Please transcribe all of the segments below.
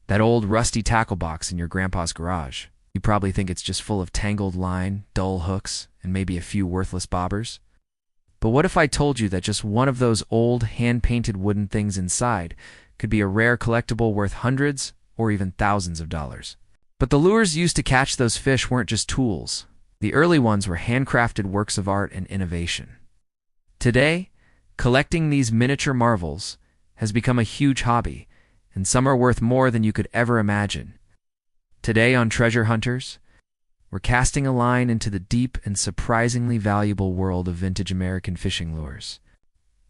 That old rusty tackle box in your grandpa's garage. You probably think it's just full of tangled line, dull hooks, and maybe a few worthless bobbers. But what if I told you that just one of those old, hand-painted wooden things inside could be a rare collectible worth hundreds or even thousands of dollars? But the lures used to catch those fish weren't just tools. The early ones were handcrafted works of art and innovation. Today, collecting these miniature marvels has become a huge hobby, and some are worth more than you could ever imagine. Today on Treasure Hunters, we're casting a line into the deep and surprisingly valuable world of vintage American fishing lures.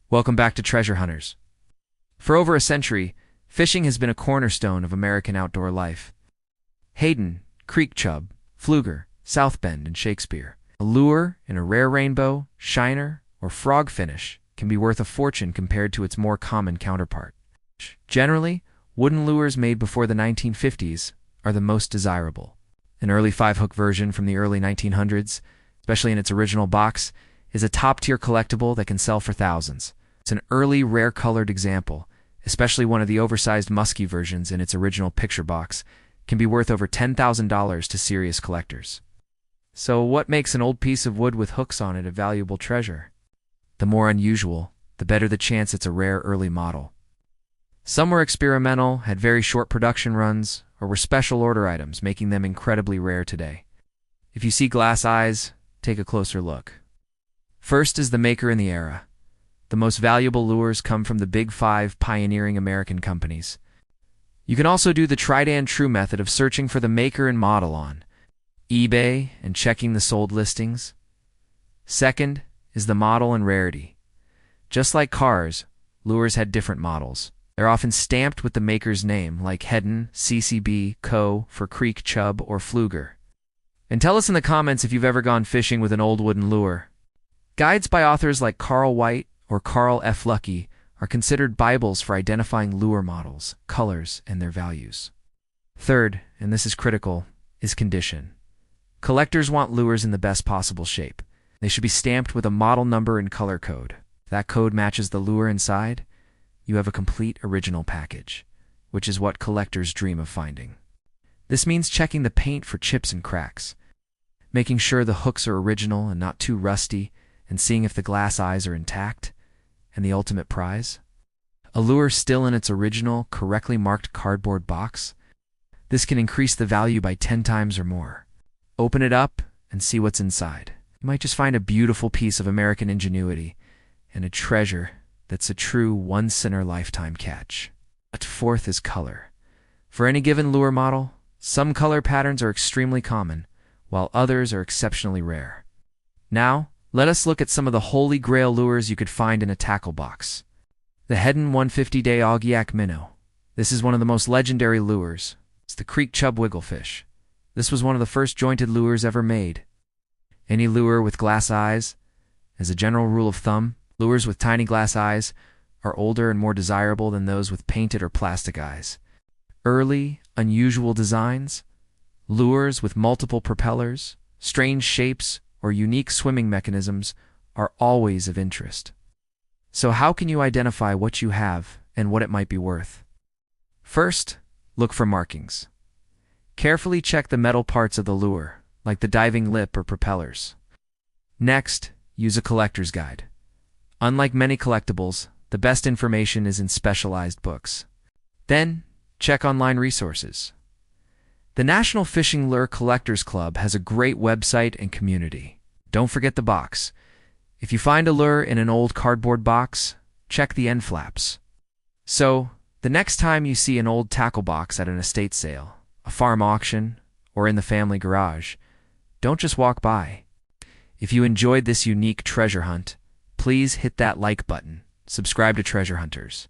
Welcome back to Treasure Hunters. For over a century, fishing has been a cornerstone of American outdoor life. Heddon, creek chub, Pflueger, South Bend, and Shakespeare. A lure in a rare rainbow, shiner, or frog finish can be worth a fortune compared to its more common counterpart. Generally, wooden lures made before the 1950s are the most desirable. An early 5-hook version from the early 1900s, especially in its original box, is a top-tier collectible that can sell for thousands. It's an early, rare-colored example, especially one of the oversized musky versions in its original picture box, can be worth over $10,000 to serious collectors. So what makes an old piece of wood with hooks on it a valuable treasure? The more unusual, the better the chance it's a rare early model. Some were experimental, had very short production runs, or were special order items, making them incredibly rare today. If you see glass eyes, take a closer look. First is the maker and the era. The most valuable lures come from the Big Five pioneering American companies. You can also do the tried and true method of searching for the maker and model on eBay and checking the sold listings. Second is the model and rarity. Just like cars, lures had different models. They're often stamped with the maker's name, like Heddon, CCB, Co. for creek chub, or Pflueger. And tell us in the comments if you've ever gone fishing with an old wooden lure. Guides by authors like Carl White or Carl F. Lucky are considered Bibles for identifying lure models, colors, and their values. Third, and this is critical, is condition. Collectors want lures in the best possible shape. They should be stamped with a model number and color code. If that code matches the lure inside, you have a complete original package, which is what collectors dream of finding. This means checking the paint for chips and cracks, making sure the hooks are original and not too rusty, and seeing if the glass eyes are intact. And the ultimate prize? A lure still in its original, correctly marked cardboard box? This can increase the value by 10 times or more. Open it up and see what's inside. You might just find a beautiful piece of American ingenuity and a treasure that's a true once-in-a-lifetime catch. But fourth is color. For any given lure model, some color patterns are extremely common, while others are exceptionally rare. Now, let us look at some of the holy grail lures you could find in a tackle box. The Heddon 150-day Augiac Minnow. This is one of the most legendary lures. It's the creek chub wigglefish. This was one of the first jointed lures ever made. Any lure with glass eyes, as a general rule of thumb, lures with tiny glass eyes are older and more desirable than those with painted or plastic eyes. Early, unusual designs, lures with multiple propellers, strange shapes, or unique swimming mechanisms are always of interest. So how can you identify what you have and what it might be worth? First, look for markings. Carefully check the metal parts of the lure, like the diving lip or propellers. Next, use a collector's guide. Unlike many collectibles, the best information is in specialized books. Then, check online resources. The National Fishing Lure Collectors Club has a great website and community. Don't forget the box. If you find a lure in an old cardboard box, check the end flaps. So, the next time you see an old tackle box at an estate sale, a farm auction, or in the family garage, don't just walk by. If you enjoyed this unique treasure hunt, please hit that like button, subscribe to Treasure Hunters,